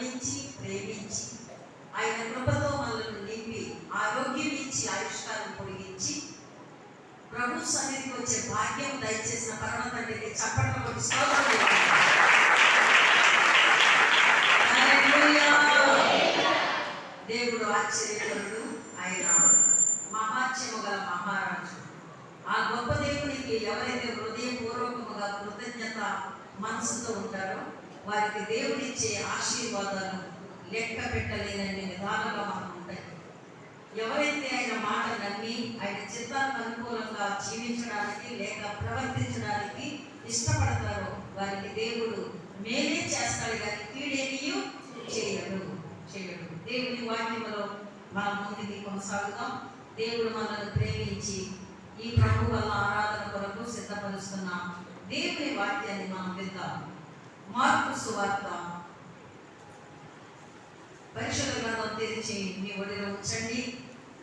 కరుణించి ప్రేమించి ఆయన కృపతో మనల్ని నింపి ఆరోగ్యం ఇచ్చి ఆయుష్కాలం పొడిగించి ప్రభు సన్నిధికి వచ్చే భాగ్యం దయచేసిన పరమ తండ్రికి చప్పట్ల కొట్టి స్తోత్రం చేయండి. దేవుడు ఆశ్చర్యకరుడు, ఆయన మహాత్యము గల మహారాజు. ఆ గొప్ప దేవునికి ఎవరైతే హృదయపూర్వకముగా కృతజ్ఞత మనసుతో ఉంటారో వారికి దేవుడిచ్చే ఆశీర్వాదాలు లెక్క పెట్టలేనన్ని విధాలుగా మనకు ఉంటాయి. ఎవరైతే ఆయన మాట నమ్మి ఆయన చిత్తానికి అనుకూలంగా జీవించడానికి లేక ప్రవర్తించడానికి ఇష్టపడతారో వారికి దేవుడు మేలే చేస్తాడు కానీ కీడేమీ చేయడు. దేవుని వాక్యంలో మనం ముందుకి కొనసాగుతాం. దేవుడు మనల్ని ప్రేమించి ఈ ప్రభు వల్ల ఆరాధన కొరకు సిద్ధపరుస్తున్నాం. దేవుని వాక్యాన్ని మనం విందాం. మార్కు సువార్త పరిశుద్ధ గ్రంథం తెరిచి మీ ఒడిలో ఉంచండి.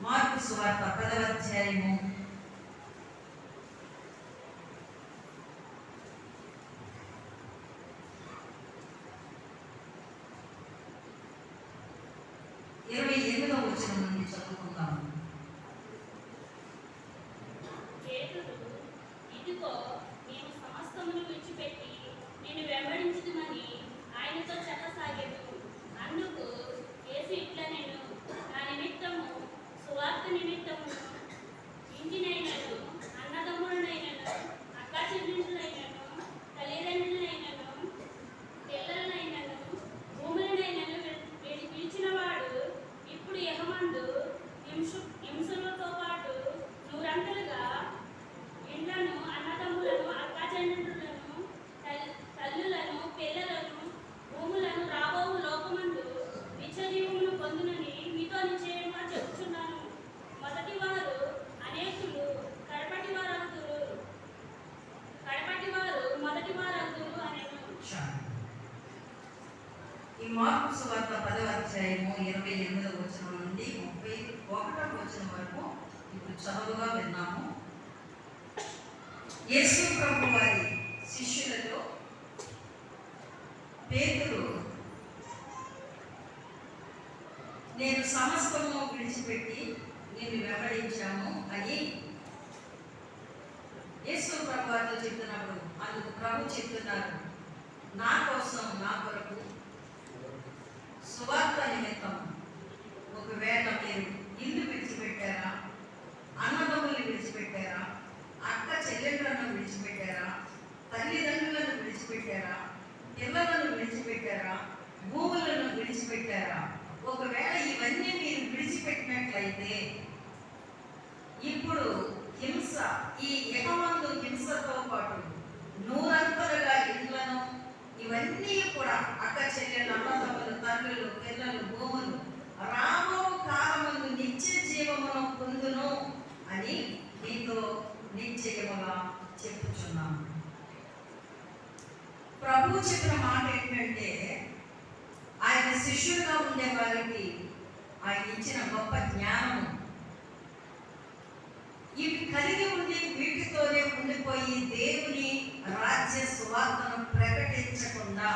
మార్కు సువార్త 10వ అధ్యాయము 28వ వచనం నుండి చదువుకుందాము. ఇదిగో నేను సమస్తమును విడిచిపెట్టి నేను వెంబడించుదుమని ఆయనతో చెప్పసాగెను. అందుకు యేసు ఇట్లనెను, నా నిమిత్తము సువార్త నిమిత్తము ఇంటినైనను అన్నదమ్ములనైనను అక్క చెల్లెళ్ళనైనను తల్లిదండ్రులనైనను పిల్లలనైనను భూములనైనను విడిచినవాడు ఇప్పుడు యెహోవాయందు హింసలతో పాటు నూరంతలుగా ఇండ్లను అన్నదమ్ములను అక్క చెల్లెళ్ళను తల్లులను పిల్లలను భూములను రాబోవు లోకమందు నిత్యజీవమును పొందునని మీతో నిశ్చయంగా చెబుతున్నాను. మొదటి వారు అనేకులు, కడపటి వారు మొదటి వారు అనేను. ఈ మార్కు సువార్త 10వ అధ్యాయము 28వ వచనం నుండి 31వ వచనం వరకు ఇప్పుడు చదువుగా విన్నాము. యేసు ప్రభు వారి శిష్యులలో పేతురు నేను సమస్తము విడిచిపెట్టి నేను వెంబడించాము అని యేసు ప్రభు వారితో చెప్తున్నప్పుడు అందుకు ప్రభు చెప్తున్నారు, నా కోసం నా కొరకు సువార్త నిమిత్తం ఒకవేళ మీరు ఇల్లు విడిచిపెట్టారా, అన్నదమ్ముల్ని విడిచిపెట్టారా, అక్క చెల్లెళ్ళను విడిచిపెట్టారా, తల్లిదండ్రులను విడిచిపెట్టారా, పిల్లలను విడిచిపెట్టారా, భూములను విడిచిపెట్టారా, ఒకవేళ ఇవన్నీ మీరు విడిచిపెట్టినట్లయితే ఇప్పుడు హింస ఈ యెహోవాయందు హింసతో పాటు నూరంతలుగా ఇండ్లను ఇవన్నీ కూడా అక్క చెల్లెళ్ళు అన్నదమ్ములు తల్లులు పిల్లలు భూములు రాబో కాలమందు నిత్య జీవమును పొందును అని నీతో నిశ్చయముగా చెప్పుచున్నాను. ప్రభు చెప్పిన మాట ఏంటంటే ఆయన శిష్యులుగా ఉండే వారికి ఆయన ఇచ్చిన గొప్ప జ్ఞానము ఇవి కలిగి ఉండి వీటితోనే ఉండిపోయి దేవుని రాజ్య సువార్తను ప్రకటించకుండా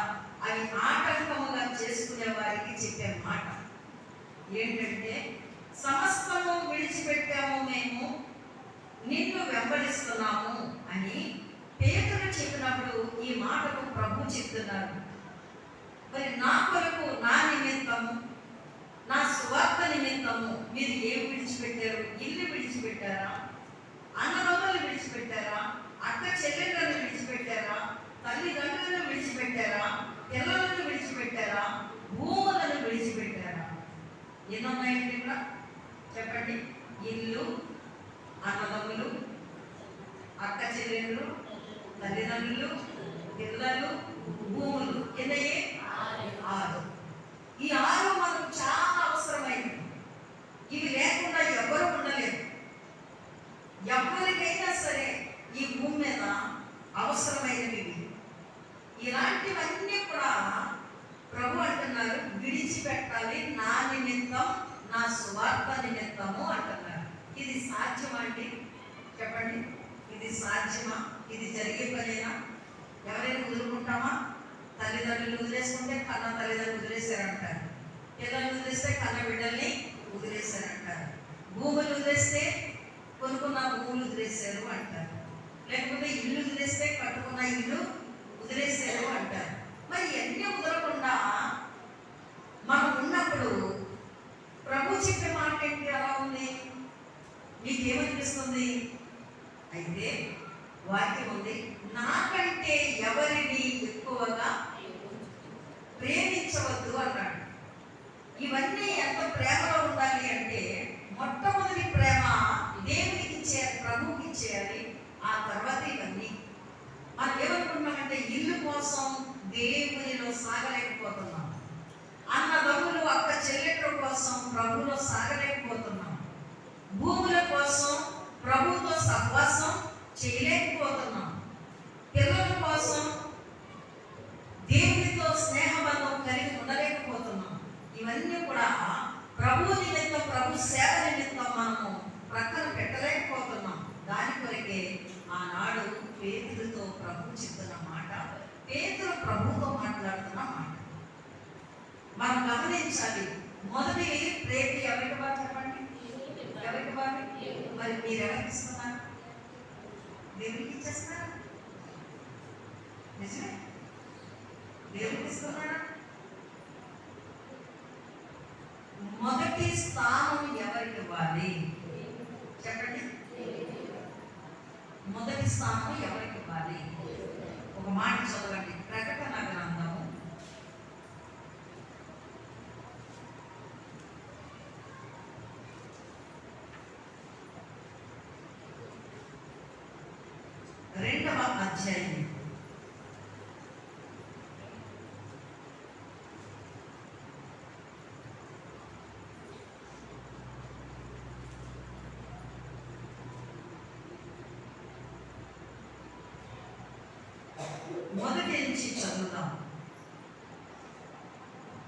అవి ఆటంకముగా చేసుకునే వారికి చెప్పే మాట ఏంటంటే సమస్తము విడిచిపెట్టాము, మేము నిన్ను వెంబడిస్తున్నాము అని పేతురు చెప్పినప్పుడు ఈ మాటకు ప్రభు చెప్తున్నారు. మరి నా కొరకు నా నిమిత్తము నా సువార్త నిమిత్తము మీరు ఏం విడిచిపెట్టారు? ఇల్లు విడిచిపెట్టారా, అన్నదమ్ములు విడిచిపెట్టారా, అక్క చెల్లెళ్ళను విడిచిపెట్టారా, తల్లిదండ్రులను విడిచిపెట్టారా, పిల్లలను విడిచిపెట్టారా, భూములను విడిచిపెట్టారా? ఎన్నున్నాయండి ఇక్కడ చెప్పండి. ఇల్లు, అన్నదమ్ములు, అక్క చెల్లెళ్ళు, తల్లిదండ్రులు, పిల్లలు, భూములు. ఎన్నయ్యే? 6. ఈ 6 మనకు చాలా అవసరమైనవి. ఇవి లేకుండా ఎవరు ఉండలేరు. ఎవరికైనా సరే ఈ భూమి మీద అవసరమైనవి. ఇలాంటివన్నీ కూడా ప్రభు అంటున్నారు విడిచిపెట్టాలి నా నిమిత్తం, నా సువార్త నిమిత్తము అంటున్నారు. ఇది సాధ్యమా అండి? చెప్పండి, ఇది సాధ్యమా? ఇది జరిగే పనేనా? ఎవరైనా వదులుకుంటామా? తల్లిదండ్రులు వదిలేసుకుంటే కన్న తల్లిదండ్రులు వదిలేశారంటారు. పిల్లలు వదిలేస్తే కన్న బిడ్డల్ని వదిలేశారంటారు. భూములు వదిలేస్తే కొనుక్కున్న భూములు వదిలేశారు అంటారు. లేకపోతే ఇల్లు వదిలేస్తే కట్టుకున్న ఇల్లు వదిలేశారు అంటారు. మరి ఎన్ని వదలకుండా మనం ఉన్నప్పుడు ప్రభు చెప్పే మాట ఏంటి? ఎలా ఉంది? నీకేమనిపిస్తుంది? అయితే వాక్యం ఉంది, నాకంటే ఎవరిని ఎక్కువగా ప్రేమించవద్దు అన్నాడు. ఇవన్నీ ఎంత ప్రేమలో ఉండాలి అంటే, మొట్టమొదటి ప్రేమ దేవునికి ఇచ్చేయాలి, ప్రభువుకి ఇచ్చేయాలి. ఆ తర్వాత ఇవన్నీ మనం ఏమనుకుంటున్నామంటే, ఇల్లు కోసం దేవునిలో సాగలేకపోతున్నాం, అన్నదమ్ములు అక్క చెల్లెళ్ళ కోసం ప్రభువులో సాగలేకపోతున్నాం, భూముల కోసం ప్రభువుతో సహవాసం చేయలేకపోతున్నాం, పిల్లల కోసం దేవునితో స్నేహబంధం కలిగి ఉండలేకపోతున్నాం. ఇవన్నీ కూడా ప్రభు నిమిత్తం, ప్రభు సేవ నిమిత్తం మనము ప్రక్కన పెట్టలేకపోతున్నాం. దాని కొరకే ఆనాడు పేతురుతో ప్రభు చెప్తున్న మాట, పేతురు ప్రభుతో మాట్లాడుతున్న మాట మనం గమనించాలి. మొదటి రేపు ఎవరికి బాగా చెప్పండి? ఎవరికి బాగా? మరి మీరు ఎవరికి ఇస్తున్నారు? దేవునికి ఇచ్చేస్తున్నారా? నిజమే, దేవునికి ఇస్తున్నారా? మొదటి స్థానం ఎవరికి ఇవ్వాలి చెప్పండి? మొదటి స్థానం ఎవరికి ఇవ్వాలి? ఒక మాట చదవండి, ప్రకటన గ్రంథము 2వ అధ్యాయం. మొదటి నుంచి చదువుతాం.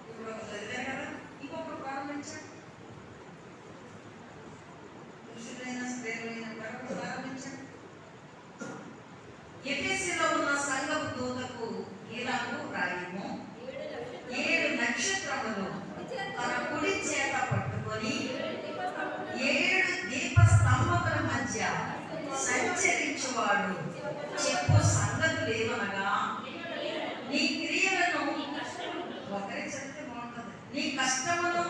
ఇప్పుడు ఒక చదివారు కదా, ఇంకొకరు ప్రారంభించండి. పురుషులైన స్త్రీలైన ప్రారంభించండి. ఎఫెసీలో ఉన్న సంఘపు దూతకు ఇలాగూ రాయము, 7 నక్షత్రములు తన కుడి చేత పట్టుకొని 7 దీపస్తంభముల మధ్య సంచరించువాడు చెప్పు సంగతులు ఏమనగా, నీ క్రియలను ఒకరే చెప్తే బాగుంటుంది. నీ కష్టమును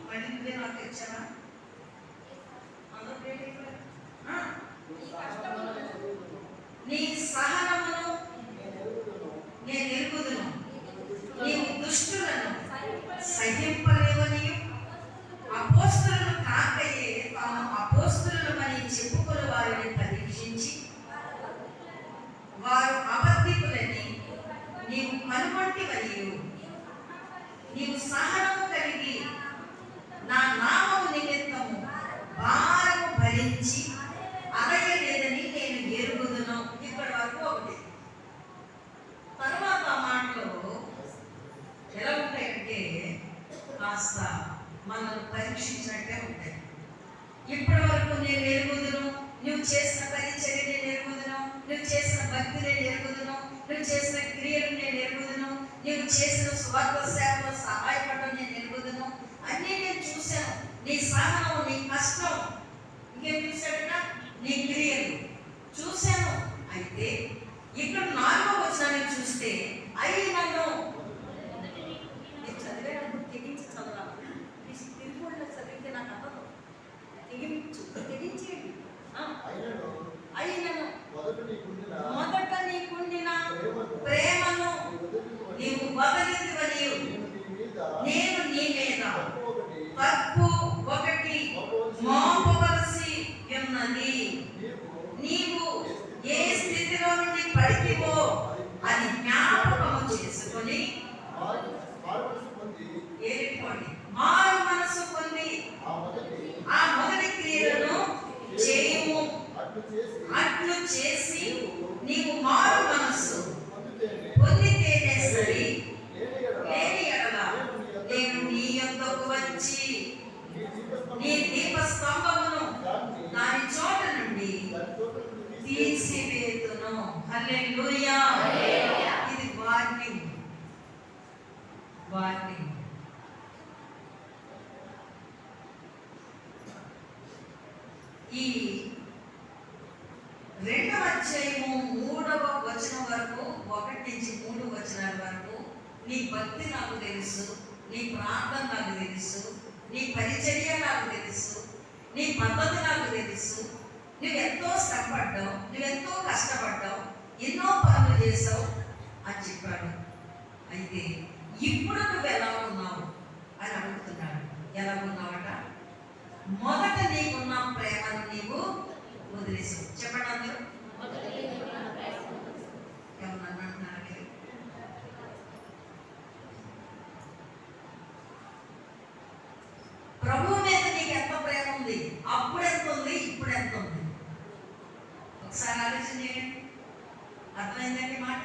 మళ్ళీ నువ్వే నాకు ఇచ్చావా? నీ సహనమును నేను ఎరుగుదును, నీవు దుష్టులను సహింపలేవనియు, అపోస్తలులను కాకయే తాము అపోస్తలులమని చెప్పుకుని వారిని పరీక్షించి వారు అబద్ధికులని నీవు కనుగొంటివనియు, నీవు సహనము కలిగి నా నామము నిమిత్తము భారము భరించి అలయలేదని నేను ఎరుగుదును. ఇప్పటి వరకు ఒకటి. తర్వాత మాటలు ఎలా ఉంటాయంటే, కాస్త మనల్ని పరీక్షించినట్టే ఉంటాయి. ఇప్పటి వరకు నేను ఎరుగుదును, నువ్వు చేసిన పరిచర్య నేను ఎరుగుదును, నువ్వు చేసిన భక్తి నేను ఎరుగుదును, నువ్వు చేసిన క్రియలు నేను ఎరుగుదును, నువ్వు చేసిన స్వార్థ సేవలో సహాయపడడం నేను ఎరుగుదును, అన్నీ నేను చూశాను. నీ సహనం, నీ కష్టం, ఇంకేం చూశాడట? నీ క్రియలు చూశాను. అయితే ఇక్కడ 4వ వచనాన్ని చూస్తే, అయినను చదివేటప్పుడు తెగించి చదవాలి. తిరుగుళ్ళు చదివితే నాకు అవ్వదు. తెగించేయండి. అయినను మొదట నీకుండిన ప్రేమను నీవు వదలిదివని నేను నీ మీద తప్పు ఒకటి మోపవలసి ఉన్నది. నీవు ఏ స్థితిలో నుండి పడితివో అది జ్ఞాపకము చేసుకొని మారు మనసు పొంది ఆ మొదటి క్రియలను చేయము. అట్లు చేసి నీవు మారు మనసు పొందితేనే సరి, లేని ఎడల నేను నీ యొద్దకు వచ్చి నీ దీపస్తంభమును దాని చోట నుండి తీసివేతును. హల్లెలూయా. ఇది వారిని ఈ 2వ అధ్యాయము 3వ వచనం వరకు 1 నుంచి 3 వచనాల వరకు నీ భక్తి నాకు తెలుసు, నీ ప్రార్థన నాకు తెలుసు, నీ పరిచర్య నాకు తెలుసు, నీ పద్ధతి నాకు తెలుసు, నువ్వెంతో శ్రమపడ్డావు, నువ్వెంతో కష్టపడ్డావు, ఎన్నో పనులు చేసావు అని చెప్పాడు. అయితే ఇప్పుడు నువ్వు ఎలా ఉన్నావు అని అడుగుతున్నాడు. ఎలా ఉన్నావట? మొదట నీకున్న ప్రేమను నీవు వదిలేసావు. చెప్పండి అందరూ. ఏమన్నా అంటున్నారు మీరు? ప్రభువు మీద నీకు ఎంత ప్రేమ ఉంది? అప్పుడు ఎంత ఉంది, ఇప్పుడు ఎంత ఉంది? ఒకసారి ఆలోచన చేయండి. అర్థమైందండి మాట?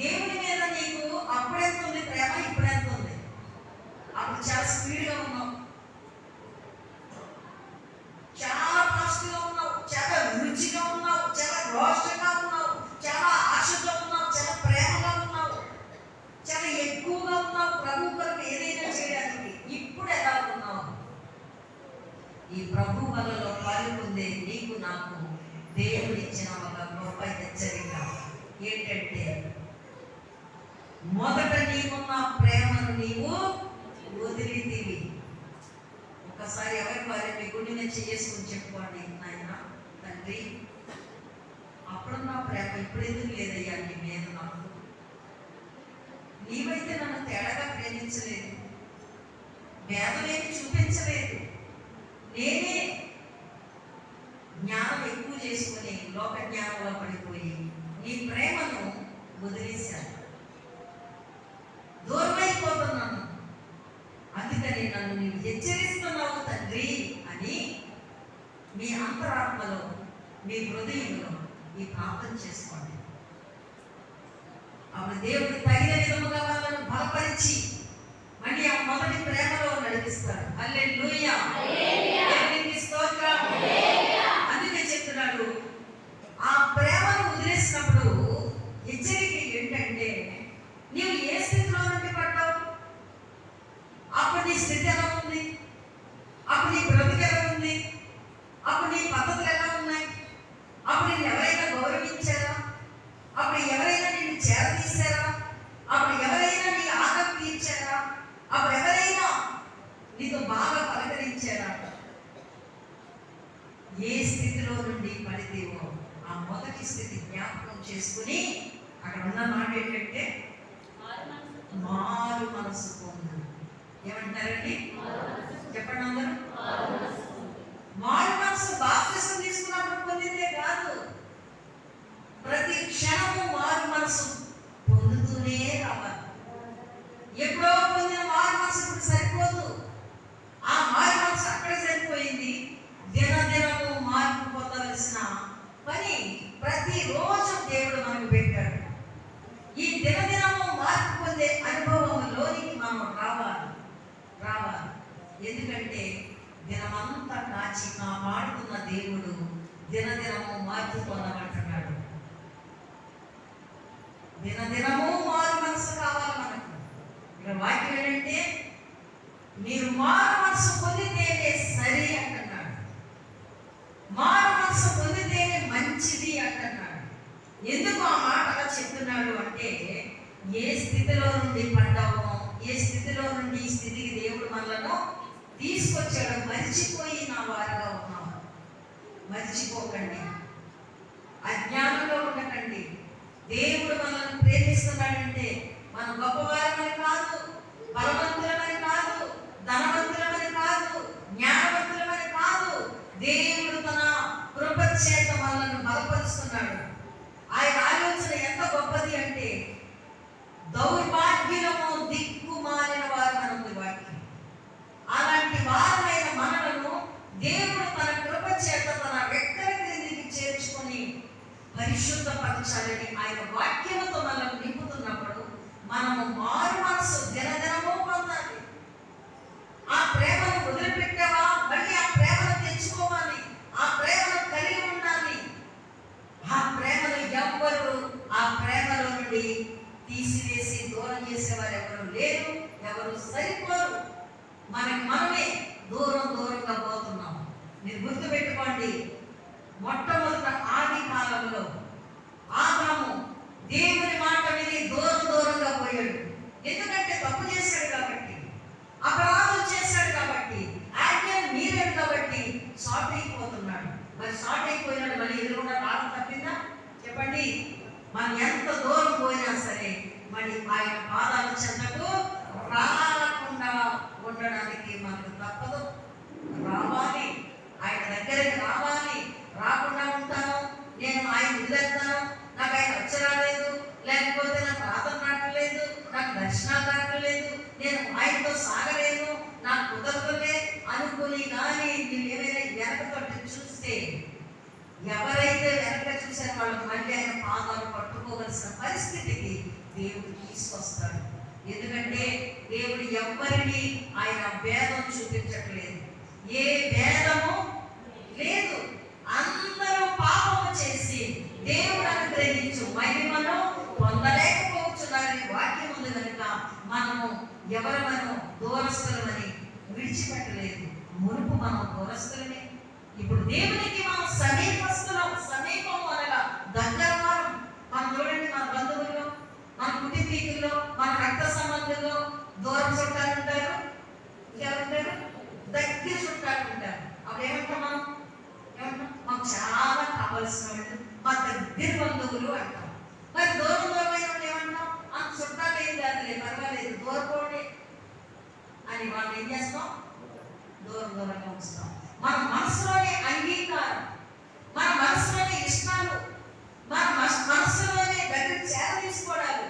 దేవుని మీద నీకు అప్పుడు ఎంత ఉంది ప్రేమ, ఇప్పుడు ఎంత ఉంది? అప్పుడు చాలా స్పీడ్గా ఉన్నావు, చాలా ఫాస్ట్గా ఉన్నావు, చాలా రుచిగా ఉన్నావు, చాలా రోషంగా ఉన్నావు, చాలా ఆశతో ఉన్నావు, చాలా ప్రేమగా ఉన్నావు, చాలా ఎక్కువగా ఉన్నావు ప్రభు కొరకు ఏదైనా చేయడానికి. ఇప్పుడు ఎలా ఉన్నావు? ఈ ప్రభు వలలో పాల్గొందే నీకు నాకు దేవుడిచ్చిన ఒక గొప్ప హెచ్చరిక ఏంటంటే, మొదట నీకున్న ప్రేమను నీవు వదిలితివి. ఒకసారి ఎవరి వారి మీ గుండె మీద చేసుకుని చెప్పుకోండి, నాయన తండ్రి అప్పుడున్న ప్రేమ ఇప్పుడు ఎందుకు లేదయ్యా నీ మీద నాకు? నీవైతే నన్ను తేడాగా ప్రేమించలేదు, భేదమేమి చూపించలేదు. నేనే జ్ఞానం ఎక్కువ చేసుకుని లోక జ్ఞానంలో పడిపోయి నీ ప్రేమను వదిలేశాను, దూరమైపోతున్నాను. అందుకని నన్ను నీవు హెచ్చరిస్తున్నావు తండ్రి అని మీ అంతరాత్మలో, మీ హృదయంలో ఈ ప్రార్థన చేసుకోండి. అప్పుడు దేవుడు తగిన విధముగా వాళ్ళను బలపరిచి మళ్ళీ ఆ మొదటి ప్రేమలో నడిపిస్తాడు. హల్లెలూయా, దేవునికి స్తోత్రం. అందుకే చెప్తున్నాడు, ఆ ప్రేమను వదిలేసినప్పుడు హెచ్చరిక ఏంటంటే, నీవు ఏ స్థితిలో నుండి పడ్డావు, అప్పుడు నీ స్థితి ఎలా ఉంది, అప్పుడు నీ బ్రతుకు ఎలా ఉంది, అప్పుడు నీ పద్ధతులు ఎలా ఉన్నాయి, అప్పుడు నిన్ను ఎవరైనా గౌరవించారా, అప్పుడు ఎవరైనా నిన్ను చేరదీశారా, అప్పుడు ఎవరైనా నీ ఆకలి తీర్చారా, అప్పుడు ఎవరైనా నీతో బాగా పలకరించారా? ఏ స్థితిలో నుండి పడితేవో ఆ మొదటి స్థితి జ్ఞాపకం చేసుకుని అక్కడ ఉన్న మాట ఏంటంటే మారు మనసు పొందు. ఏమంటారండి? చెప్పండి అందరూ. మారు మనసు బాప్తిసం తీసుకున్నప్పుడు పొందిందే కాదు, ప్రతి క్షణము మారు మనసు పొందుతూనే రావాలి. ఎప్పుడో పొందిన మారు మనసు ఇప్పుడు సరిపోదు. ఆ మారు మనసు అక్కడే సరిపోయింది. దినదినము మార్పు పొందవలసిన పని ప్రతిరోజు దేవుడు మనకు పెట్టాడు. ఈ దినదినము మార్పు పొందే అనుభవంలోనికి మనం రావాలి. ఎందుకంటే దినమంతా కాచి కాపాడుతున్న దేవుడు దినదినము మార్పు పొందమంటున్నాడు. దినదినము మారు మనసు కావాలి మనకు. ఇక్కడ వాక్యం ఏంటంటే, మీరు మారు మనసు పొందితేనే సరి అంటున్నాడు, మారు మనసు పొందితేనే మంచిది అంటున్నాడు. ఎందుకు ఆ మాట అలా చెప్తున్నాడు అంటే, ఏ స్థితిలో నుండి పడ్డామో, ఏ స్థితిలో నుండి ఈ స్థితికి దేవుడు మనలను తీసుకొచ్చాడు, మర్చిపోయి నా వారుగా ఉన్నాము. మర్చిపోకండి, అజ్ఞానంలో ఉండకండి. దేవుడు మనల్ని ప్రేమిస్తున్నాడంటే మనం గొప్పవారమని కాదు, బలవంతులమని కాదు, ధనవంతులమని కాదు, జ్ఞానవంతులమని కాదు. దేవుడు తన కృప చేత మనల్ని బలపరుస్తున్నాడు. ఆయన ఆలోచన ఎంత గొప్పది అంటే, దౌర్భాగ్యులము దిక్కుమాలిన వారు మనకు వాక్యం. అలాంటి వారమైన మనలను దేవుడు తన కృప చేత తన రెక్కల క్రిందికి చేర్చుకొని పరిశుద్ధపరచాలని ఆయన వాక్యముతో మనల్ని నింపుతున్నప్పుడు మనము మారు మనసు దినదినము పొందాలి. ఆ ప్రేమను వదిలిపెట్టావా, మళ్ళీ ఆ ప్రేమను తెచ్చుకోవాలి, ఆ ప్రేమను కలిగి ఉండాలి. ఆ ప్రేమను ఎవ్వరు ఆ ప్రేమలో నుండి తీసివేసి దూరం చేసి చేసేవారు ఎవరు లేరు, ఎవరు సరిపోరు. మనకి మనమే దూరంగా పోతున్నాం. మీరు గుర్తుపెట్టుకోండి, మొట్టమొదట ఆది కాలంలో ఆదాము దేవుని మాట విని దూరంగా పోయాడు. ఎందుకంటే తప్పు చేశాడు కాబట్టి, అపరాధం చేశాడు కాబట్టి, ఆజ్ఞను మీరాడు కాబట్టి షార్ట్ అయిపోతున్నాడు. మరి షార్ట్ అయిపోయినాడు, మళ్ళీ ఎదురుకుండా రావడం తప్పిందా? చెప్పండి. మనం ఎంత దూరం పోయినా సరే మరి ఆయన పాదాల చెంతకు రాకుండా ఉండడానికి మనకు తప్పదు. రావాలి, ఆయన దగ్గరికి రావాలి. రాకుండా ఉంటాను, నేను ఆయన వదిలేస్తాను, నాకు ఆయన వచ్చరాలేదు, లేకపోతే నాకు ప్రార్థన రావట్లేదు, నాకు దర్శనాలు రావట్లేదు, నేను ఆయనతో సాగలేను, నాకు కుదరదులే అనుకుని కానీ మీరు ఏమైనా వెనకతోటి చూస్తే, ఎవరైతే వెనక చూసారో వాళ్ళు మళ్ళీ ఆయన పాదాలు పట్టుకోవలసిన పరిస్థితికి దేవుడు తీసుకొస్తాడు. ఎందుకంటే దేవుడు ఎవ్వరిని ఆయన భేదం చూపించట్లేదు. ఏ భేదము లేదు. అందరూ పాపము చేసి దేవుడు అనుగ్రహించు మహిమను పొందలేకపోవచ్చున్నారని వాక్యం ఉంది కనుక మనము ఎవరమనో దూరస్తులమని విడిచిపెట్టలేదు. మునుపు మనం దూరస్తులమే, ఇప్పుడు దేవునికి మనం సమీపస్తులం. సమీపం అనగా దగ్గర వారం. మనం చూడండి, మన బంధువుల్లో, మన కుటుంబీకుల్లో, మన రక్త సంబంధుల్లో దూరం చుట్టాలు ఉంటారు, ఇంకెవరుంటారు? దగ్గర చుట్టాలు ఉంటారు. అప్పుడు ఏమంటాం మనం? ఏమంటాం? మాకు చాలా కావాల్సిన వాళ్ళు, మా దగ్గర బంధువులు అంటాం. మరి దూరమైన వాళ్ళు ఏమంటాం? అంత చుట్టాలు ఏం కాదులే, పర్వాలేదు, దూరపోండి అని వాళ్ళు ఏం చేస్తాం? దూరంగా ఉంచుతాం. మన మనసులోనే అంగీకారం, మన మనసులోనే ఇష్టాలు, మన మనసులోనే దగ్గర చేర తీసుకోవడాలు.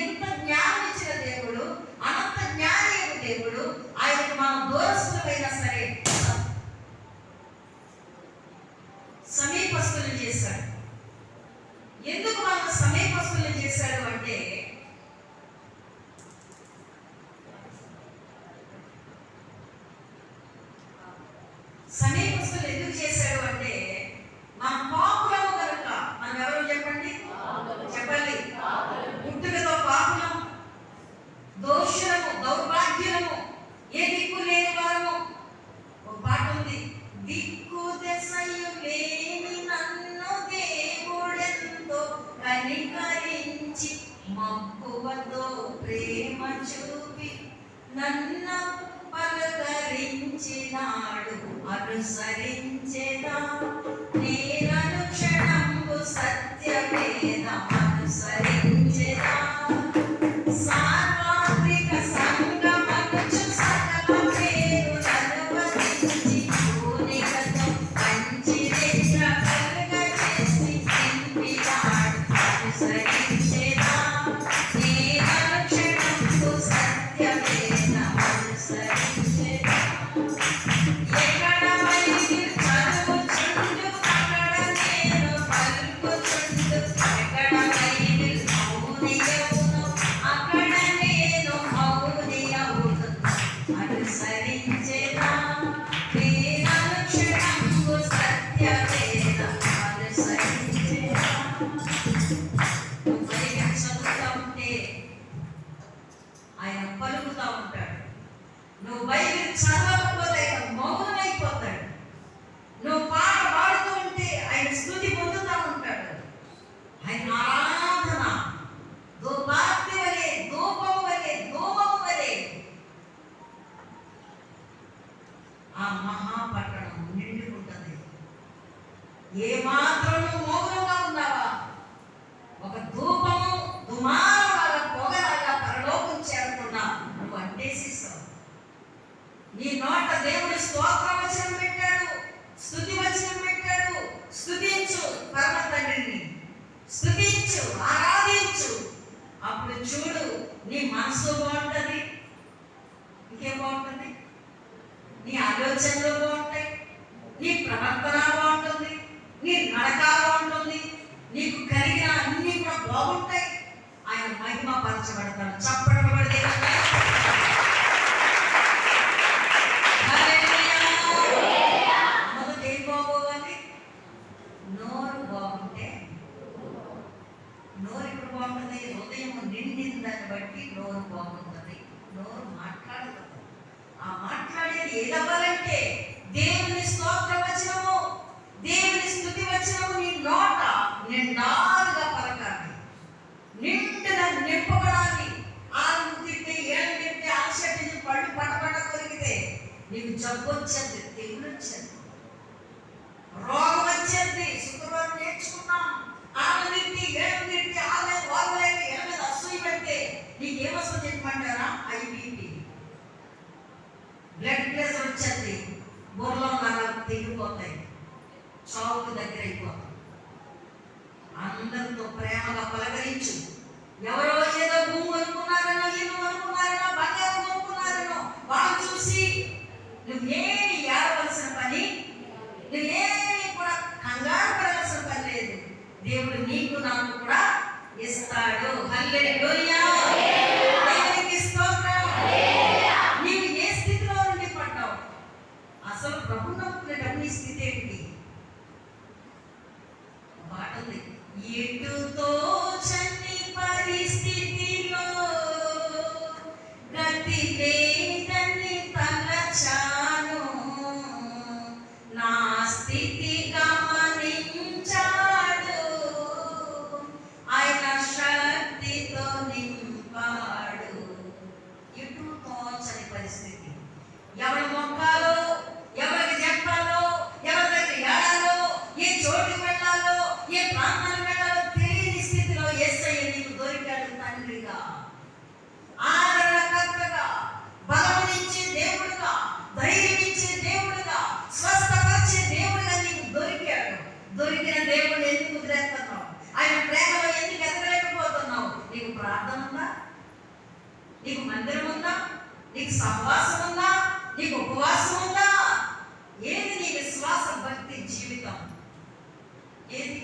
ఎంత జ్ఞానం ఇచ్చిన దేవుడు, అనంత జ్ఞాని అయిన దేవుడు, ఆయనకు మనం దూరస్తులమైనా సరే సమీపస్తులు చేశాడు. ఎందుకు మనం సమీపస్తులు చేశాడు అంటే, సమీపస్తులు ఎందుకు చేశాడు అంటే, మన పాపులము కనుక. మనం ఎవరు చెప్పండి? చెప్పండి. పుట్టుకతో పాపులము, దోషులము, దౌర్భాగ్యులము, ఏ దిక్కు లేని వారము. ఒక పాట ఉంది, దిక్కు దశయు లేని నన్ను దేవుడెంతో కనికరించి మక్కువతో ప్రేమ చూపి నన్ను పలకరించినాడు. అనుసరించేదా నేనను క్షణంబు సత్యవేద అనుసరించేదా. సార్వత్రిక సంగమనుచు సకల పేరులను వధించి పూనికతో మంచి నిద్ర కలుగజేసి నింపినాడు. అనుసరించేదా నేనను క్షణంబు సత్యవేద అనుసరించేదా. ఎక్కడ వైద్యులు చదువుచుండు అక్కడ నేను పలుకుచుండు, ఎక్కడ వైద్యులు మౌని అవును అక్కడ నేను మౌని అవును. అనుసరించేదా నేననుక్షణంబు సత్యవేద అనుసరించేదా. నువ్వు బైబిల్ చదువుతా ఉంటే ఆయన పలుకుతా ఉంటాడు. నువ్వు బైబిల్ చదవకపోతే ఆయన మౌనమైపోతాడు. నువ్వు పాట పాడుతూ ఉంటే ఆయన స్తుతి పొందుతూ ఉంటాడు. ఆయన ఆరాధన ధూపార్తి వలె, ధూపము వలె, ధూమము వలె ఆ మహాపట్టణం నిండుకుంటుంది. ఏ మాత్రం నువ్వు మౌనంగా ఉన్నావా? ఒక ధూపము దుమారలాగా పొగలాగా పరలోకం చేరుకున్నా నువ్వు అంటేసిస్తావు. నీ నోట దేవుడి స్తోత్ర వచనం పెట్టాడు, స్తుతి వచనం పెట్టాడు. స్తుతించు పరమ తండ్రిని, స్తుతించు, ఆరాధించు. అప్పుడు చూడు, నీ మనసు బాగుంటుంది. ఇంకేం బాగుంటుంది? నీ ఆలోచనలు బాగుంటాయి, నీ ప్రవర్తన బాగుంటుంది, నీ నడక బాగుంటుంది, నీకు కలిగిన అన్ని కూడా బాగుంటాయి. ఆయన మహిమ పరచబడతాడు. చప్పట్లు పడితే మొదట ఏం బాగోవాలి? నోరు బాగుంటే. నోరు ఇప్పుడు బాగుంటుంది, హృదయం నిండిందని బట్టి నోరు నోరు బాగుంటుంది, నోరు మాట్లాడదు. ఆ మాట్లాడేది ఏదవ్వాలంటే దేవుని స్తోత్ర వచనము, దేవుని స్తుతి వచనము నీ నోట నిండాలుగా పలకాలి, నిండుగా నింపబడాలి. ఆరు తింటే ఏళ్ళు తింటే అలసటి పళ్ళు పటపట కొరికితే నీకు జబ్బు వచ్చేది, తెగులు వచ్చేది, రోగం వచ్చేది. శుక్రవారం నేర్చుకున్నాం. ఆరు తింటే ఏళ్ళు తింటే ఆలే వాగలేక ఎనమిది అసూయ పెడితే నీకేమొస్తుంది చెప్పమంటారా? ఐబీపీ, బ్లడ్ ప్రెషర్ వచ్చేది, బుర్రలో నరాలు తెగిపోతాయి, చావుకు దగ్గర అయిపోతాం. అందరితో ప్రేమగా పలకరించు. ఎవరో ఏదో భూమి అనుకున్నారనో, ఇల్లు అనుకున్నారనో, బంగారం అనుకున్నారనో వాళ్ళు చూసి నువ్వేమి ఏడవలసిన పని, నువ్వేమి కూడా కంగారు పడాల్సిన పని లేదు. దేవుడు నీకు నాకు కూడా ఇస్తాడు. హల్లెలూయా, దేవునికి స్తోత్రం. నీవు ఏ స్థితిలో నుండి పడ్డావు? అసలు ప్రభు నమ్ముకునేటప్పుడు నీ స్థితి ఏంటి? బాటుంది. ఎటుతో చన్ని పరిస్థితిలో గతి లేదని తలచాను, నా స్థితి గమనించాడు, ఆయన శక్తితో నింపాడు. ఎటు తోచని పరిస్థితి, ఎవరి మొక్కాలో, ఎవరికి చెప్పాలో, ఎవరి దగ్గర ఏడాలో, ఏ చోటుకి వెళ్ళాలో, ఏ ప్రాంతానికి వెళ్ళాలో తెలియని స్థితిలో యేసయ్య నీకు దొరికాడు. తండ్రిగా, ఆదరణకర్తగా, బలమునిచ్చే దేవుడుగా, ధైర్యమిచ్చే దేవుడుగా, స్వస్థపరిచే దేవుడుగా నీకు దొరికాడు. దొరికిన దేవుడు ఎందుకు వదిలేస్తున్నావు? ఆయన ప్రేమలో ఎందుకు ఎదగలేకపోతున్నావు? నీకు ప్రార్థన ఉందా? నీకు మందిరం ఉందా? నీకు సహవాసం ఉందా? నీకు ఉపవాసం ఉందా? ఏది నీ విశ్వాస భక్తి జీవితం? ఏది?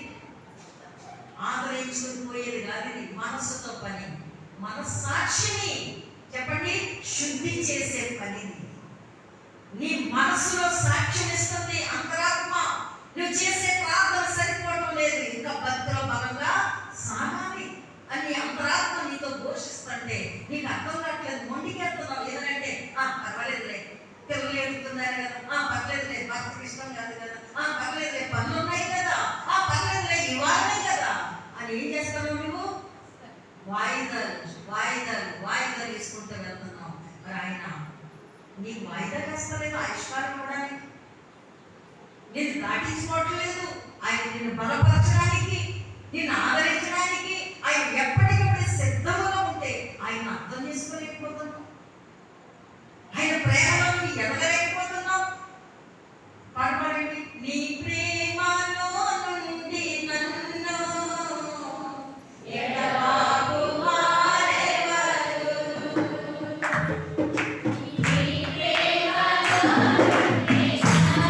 ఆదరించుకుని పోయేది కాదు, ఇది మనసుతో పని. మనస్సాక్షిని చెప్పండి శుద్ధి చేసే పని. నీ మనసులో సాక్ష్యం ఇస్తుంది అంతరాత్మ. నువ్వు చేసే ప్రార్థన సరిపోవడం లేదు, ఇంకా భక్తిలో బలంగా సాగాలి అని అంతరాత్మ నీతో ఘోషిస్తుంటే నీకు అర్థం కావట్లేదు, మొండికెళ్తున్నావు. ఏదంటే పర్వాలేదులే, పిల్లలు ఎదుగుతున్నారు కదా, పర్లేదులే, భక్తికి ఇష్టం కాదు కదా, పర్లేదులే, పనులు ఉన్నాయి కదా, పర్లేదులే, ఇవాళనే కదా అని ఏం చేస్తున్నావు? నువ్వు వాయిదాలు వాయిదాలు వాయిదాలు వేసుకుంటూ వెళ్తున్నావు. మరి ఆయన నీకు వాయిదా వేస్తలేదు ఆయుష్కాలం ఇవ్వడానికి, నేను దాటించుకోవటం లేదు. ఆయన నిన్ను బలపరచడానికి, నిన్ను ఆదరించడానికి ఆయన ఎప్పటికప్పుడు సిద్ధంగా ఉంటే ఆయన అర్థం చేసుకోలేకపోతున్నావు, ఆయన ప్రేమలో నువ్వు ఎదగలేకపోతున్నావు. పాడపడండి. నీ ప్రేమలో నుండి నన్ను ఎడబాపు వారెవరు, నీ ప్రేమలో నుండి నన్ను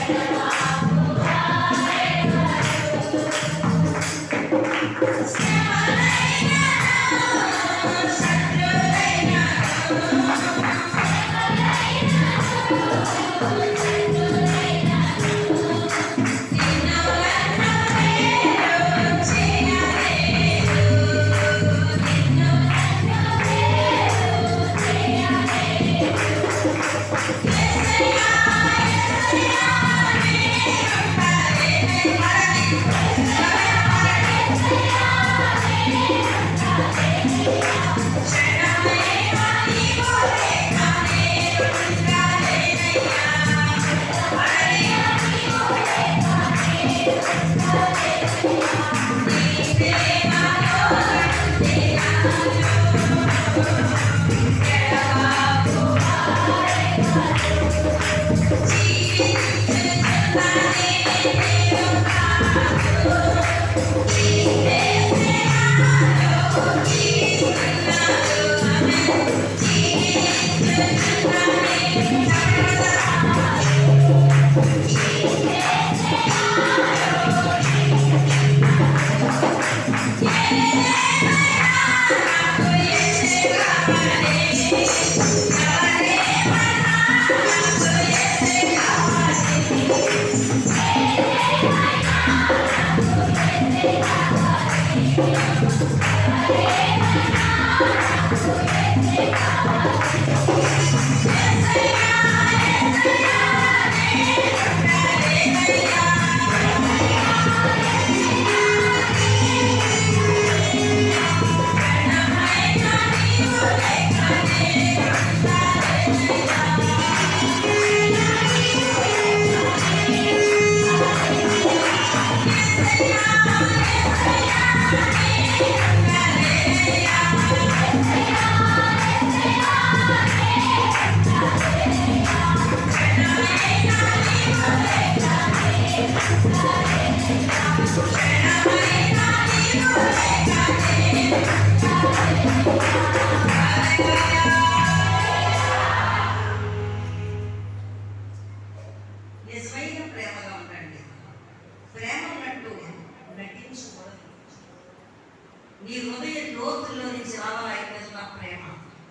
ఎడబాపు వారెవరు, శ్రమలైన శత్రులైన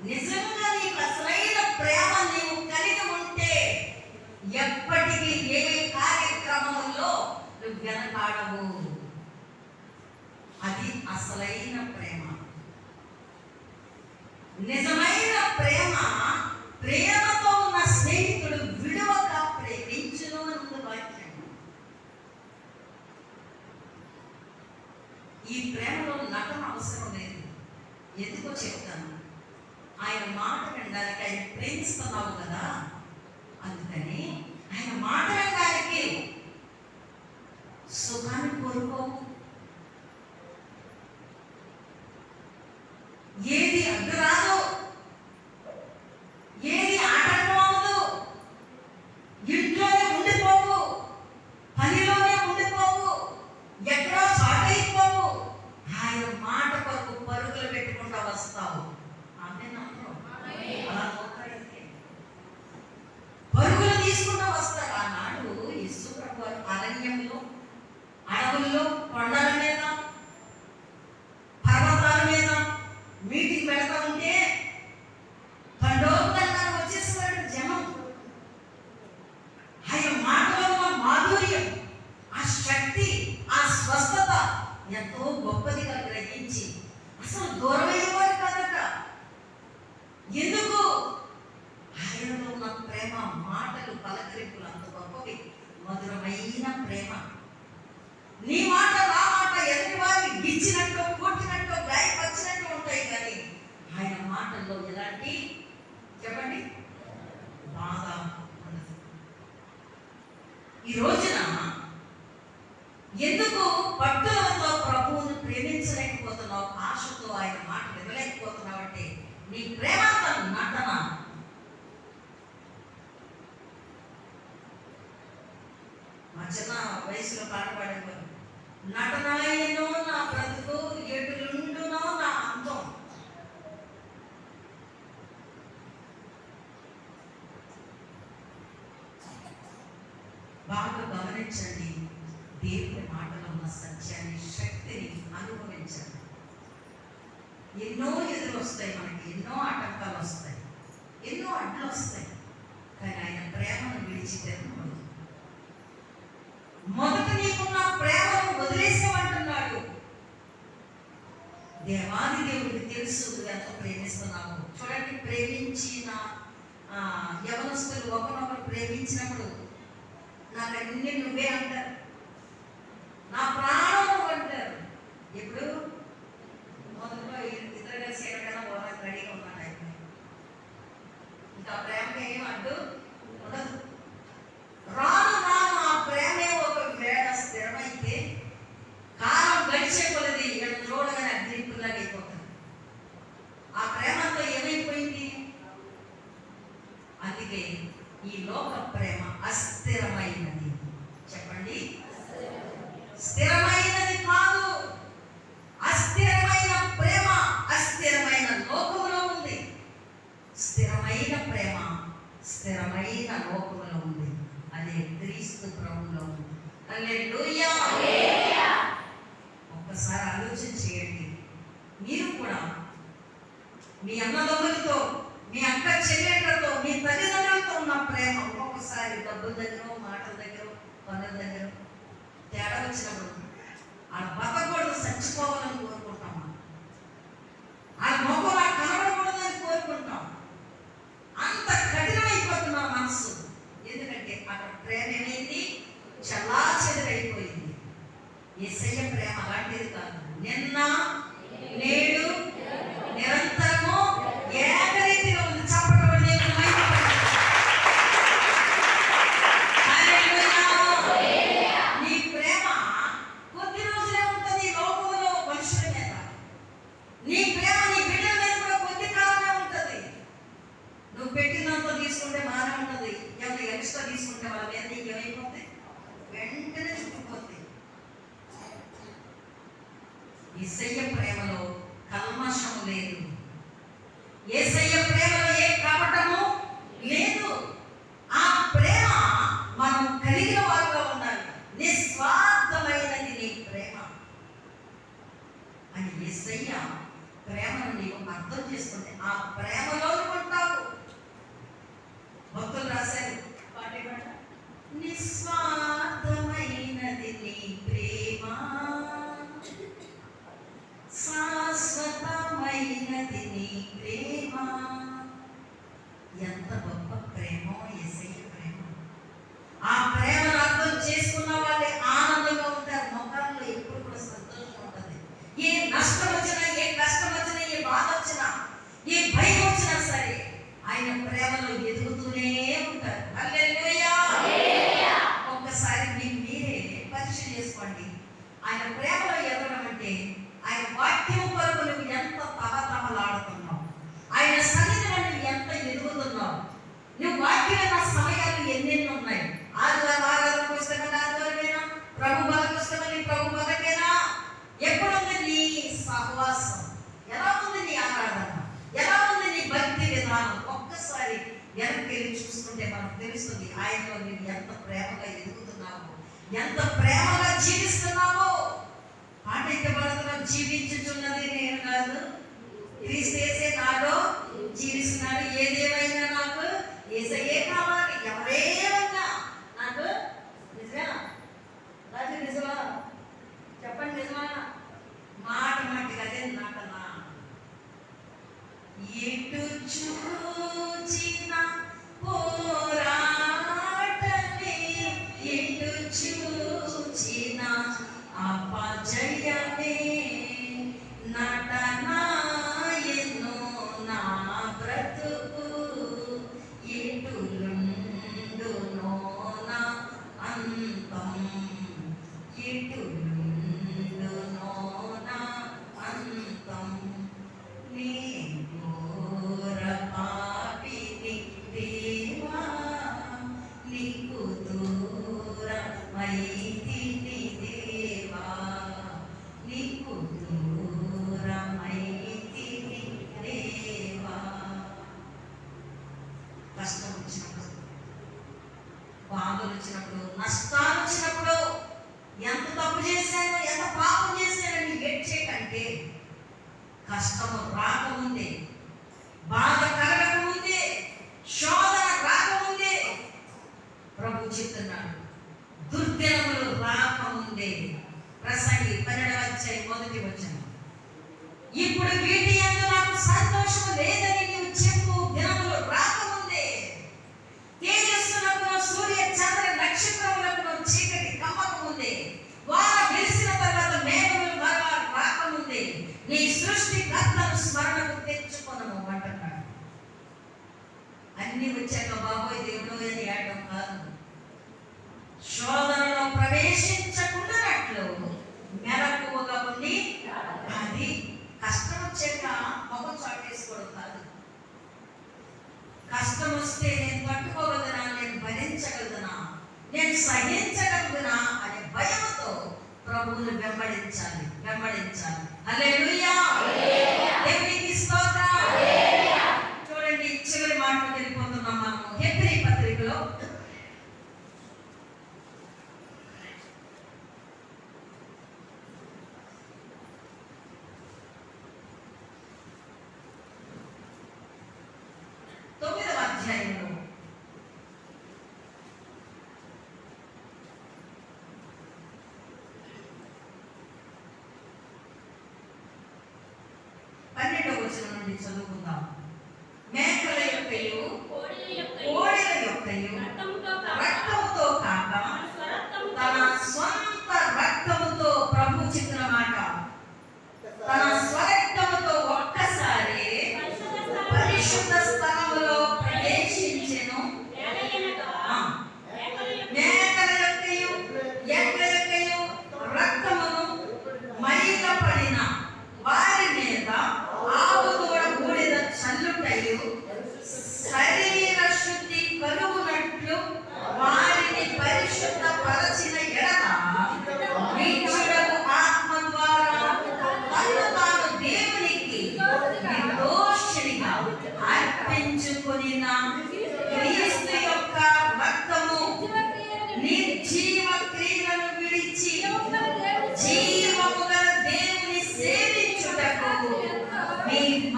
నిజంగా నీకు అసలైన ప్రేమ నీవు కలిగి ఉంటే ఎప్పటికీ ఏ కార్యక్రమంలో నువ్వు వెనకాడవు. అది అసలైన ప్రేమ. నిజమైన ప్రేమ, ప్రేమతో ఉన్న స్నేహితుడు విడువక ప్రేమించును అన్నది వాక్యం. ఈ ప్రేమలో నటన అవసరం లేదు. ఎందుకో చెప్తాను. ఆయన మాట వినడానికి, ఆయన ప్రేమిస్తున్నావు కదా, అందుకని ఆయన మాట వినడానికి సుఖాన్ని కోరుకోవు. ఏది అడ్డు రాదు, ఏది ఆటంకం అవ్వదు. ఇంట్లోనే ఉండిపోవు, పనిలోనే ఉండిపోవు, ఎక్కడో చాటైపోవు. ఆయన మాట కొరకు పరుగులు పెట్టుకుంటూ వస్తావు. పరుగులు తీసుకుంటూ వస్తారు. ఆనాడు యేసు ప్రభు అరణ్యంలో, అడవుల్లో, కొండల మీద, పర్వతాల మీద మీటింగ్ పెడతా ఉంటే తండోపతండాలు వచ్చేస్తున్నాడు జనం. ఆయన మాటలో ఉన్న మాధుర్యం, ఆ శక్తి, ఆ స్వస్థత ఎంతో గొప్పదిగా గ్రహించి అసలు దూరమయ్యేవారు కాదట. ఎందుకు? ఆయనలో ఉన్న ప్రేమ, మాటలు, పలకరింపులు అంత గొప్పవి, మధురమైన ప్రేమ. నీ మాట నా మాట ఎదుటి వారిని గిచ్చినట్టు, కొట్టినట్టు, గాయపరిచినట్టు ఉంటాయి, కానీ ఆయన మాటల్లో ఎలాంటి, చెప్పండి, బాధ ఉండదు. ఈ రోజున ఎందుకు పట్టుదలతో ప్రభువును ప్రేమించలేకపోతున్నావు, ఆశతో ఆయన మాట వినలేకపోతున్నావు అంటే నీ ప్రేమ నటన. మా చిన్న వయసులో పాట పాడేవారు, నటనాయనో నా బ్రతుకు, ఎటులుండునో నా అంతం. బాగా గమనించండి. దేవుని మాటలో ఉన్న సత్యాన్ని, శక్తిని అనుభవించండి. ఎన్నో ఎదురు వస్తాయి మనకి, ఎన్నో ఆటంకాలు వస్తాయి, ఎన్నో అడ్లు వస్తాయి, కానీ ఆయన ప్రేమను విడిచిపెట్టకూడదు. మొదట నీకున్న ప్రేమను వదిలేసామంటున్నాడు. దేవాది దేవుడికి తెలుసు ఎంత ప్రేమిస్తున్నాము. చూడండి, ప్రేమించిన యవనస్తులు ఒకనొకరు ప్రేమించినప్పుడు నాకు అన్ని నువ్వే అంటారు, నా ప్రాణం అంటారు. ఇప్పుడు మొదట్లో ఇద్దరు కలిసి ఎక్కడికైనా పోవడానికి రెడీగా ఉన్నాడు ఆయన. ఇంకా ప్రేమకి ఏం అడ్డు ఉండదు. రాను రాను ఆ ప్రేమే ఒక వేళ స్థిరమైతే కాలం గడిచే కొలది ఇక్కడ చూడగానే అగ్నిపుల్లాగా అయిపోతుంది. ఆ ప్రేమతో ఏమైపోయింది? అందుకే ఈ లోక ప్రేమ అస్థిరమైనది. చెప్పండి, స్థిరమైనది కాదు. అస్థిరమైన ప్రేమ అస్థిరమైన లోకములో ఉంది. స్థిరమైన ప్రేమ స్థిరమైన లోకములో ఉంది. అదే క్రీస్తు ప్రభువులో ఉంది. హల్లెలూయా. ఒక్కసారి ఆలోచన చేయండి. మీరు కూడా మీ అన్నదమ్ములతో, మీ అక్క చెల్లెళ్ళతో, మీ తల్లిదండ్రులతో ఉన్న ప్రేమ ఒక్కొక్కసారి డబ్బుల దగ్గర, మాటల దగ్గర, పనుల దగ్గర తేడా వచ్చినప్పుడు ఆ బతకూడదు, చచ్చిపోవాలని కోరుకుంటాం. ఆ మొక్క నాకు కనబడకూడదని కోరుకుంటాం. అంత కఠినమైపోతుంది మన మనసు. ఎందుకంటే అక్కడ ప్రేమ ఏమైంది? చల్లా చెదరైపోయింది. యేసయ్య ప్రేమ అలాంటిది కాదు. నిన్న, నేడు, నిరంతరము ఏకరీతిగా ఉంది. చప్పటబడి నీ ప్రేమ కొద్ది రోజులే ఉంటుంది లోకంలో మనుషుల మీద. నీ ప్రేమ నీ బిడ్డల మీద కూడా కొద్ది కాలమే ఉంటుంది. నువ్వు పెట్టినంత తీసుకుంటే బాగానే ఉంటుంది. ఎవరు ఎక్స్ట్రా తీసుకుంటే వాళ్ళ మీద నీకు ఏమైపోతుంది? వెంటనే చుట్టుకుపోతుంది. యేసయ్య ప్రేమలో కల్మషము లేదు. యేసయ్య ప్రేమలో ఏ కపటము లేదు. ఆ ప్రేమ మనం కలిగిన వారుగా ఉండాలి. నిస్వార్థమైనది నీ ప్రేమ అని యేసయ్య ప్రేమను నీవు నువ్వు అర్థం చేసుకుంటే ఆ ప్రేమలో ఉంటావు. భక్తులు రాశారు పాట నిస్వార్థమైనది నీ ప్రేమ, శాశ్వతమైనది నీ ప్రేమ. ఎంత గొప్ప ప్రేమో యేసయ్య ప్రేమ. ఆ ప్రేమను అర్థం చేసుకున్న వాళ్ళే ఆనందంగా ఉంటారు. ముఖంలో ఎప్పుడు కూడా సంతోషం ఉంటుంది. ఏ నష్టం వచ్చినా, ఏ కష్టం వచ్చినా, ఏ బాధ వచ్చినా, ఏ భయం వచ్చినా సరే ఆయన ప్రేమలో ఎదుగుతూనే ఉంటారు. హల్లెలూయా. ఒక్కసారి మీరే పరీక్ష చేసుకోండి. ఆయన ప్రేమలో ఎదగడం అంటే ఆయన వాక్యం కొరకు నువ్వు ఎంత తమతమలాడుతున్నావు, ఆయన సన్నిధిలో నువ్వు ఎంత ఎదుగుతున్నావు. నువ్వు వాక్యమైన సమయాలు ఎన్నెన్ని ఉన్నాయి. ఆదివారం పుస్తకం ఆదివారమేనా, ప్రభు బలపుస్తకం ప్రభు బలకేనా? ఎప్పుడుంది నీ సహవాసం? ఎలా ఉంది నీ ఆరాధన? ఎలా ఉంది నీ భక్తి విధానం? ఒక్కసారి వెనక్కి వెళ్ళి చూసుకుంటే మనకు తెలుస్తుంది ఆయనలో నువ్వు ఎంత ప్రేమగా ఎదుగుతున్నావు, ఎంత ప్రేమగా జీవిస్తున్నావో. పాట ఇష్టపడుతున్నావు, జీవించుచున్నది నేను కాదు, క్రీస్తు యేసే నాలో జీవిస్తున్నాడు. ఏదేమైనా నాకు యేసయ్యే కావాలి. ఎవరేమన్నా నాకు నిజమా రాజు, నిజమా చెప్పండి, నిజమా? మాట మాటికి అదే నాకన్నా. ఎటు చూచిన పోరాటమే, ఎటు చూచిన అపజయమే, నటన ఎన్నో నా బ్రతుకు, ఎటులుండునో నా అంతం, ఎటులుండునో నా అంతం. నీ ఘోర పాపిని దేవా, నీకు దూరమైతిని దేవా, నీకు దూరమైతిని దేవా. కష్టం వచ్చినప్పుడు, బాధలు వచ్చినప్పుడు, నష్టాలు వచ్చినప్పుడు, ఎంత తప్పు చేశానో, ఎంత పాపం చేశానని ఏడ్చేకంటే కష్టము రాకముందే, బాధ కలగకముందే, శోధన రాకముందే ప్రభు చెప్తున్నాడు. దుర్దినములు రాకముందే. ప్రసంగి 12:1 ఇప్పుడు వీటి యందు నాకు సంతోషం లేదని నీవు చెప్పు. దినములు రాకముందే, తేజస్సులకు, సూర్య చంద్ర నక్షత్రములకు చీకటి కమ్మకముందే, వాన వెలిసిన తర్వాత మేఘములు రాకముందే నీ సృష్టికర్తను స్మరణకు తెచ్చుకొనము అంటున్నాడు. అన్ని వచ్చాక బాబోయ్ దేవుడు అని ఏడడం కాదు. శోధనలో ప్రవేశించకుండానట్లు మెలకువగా ఉండి, అది కష్టం వచ్చాక మొహం చాటేసుకోవడం కాదు. కష్టం వస్తే నేను తట్టుకోగలనా, నేను భరించగలనా, నేను సహించగలనా అనే భయంతో ప్రభువును వెంబడించాలి. హల్లెలూయా. దేవునికి స్తోత్రం. చూడండి, చివరి మాటకు వెళ్ళిపోతున్నాం మనము. హెబ్రీ పత్రికలో 9వ అధ్యాయంలో నుండి చదువుకుందాం. మేకల యొక్కయు కోడెల యొక్కయు రక్తముతో కాక తన స్వంత రక్తముతో ప్రభు చెప్పిన మాట, తన స్వరక్తముతో ఒక్కసారి పరిశుద్ధ స్థలములో ప్రవేశించెను. మేకల యొక్కయు ఎడ్ల యొక్కయు రక్తమును మైలపడిన వారి మీద ఆవు దూడ బూడిద చల్లుటయు శరీర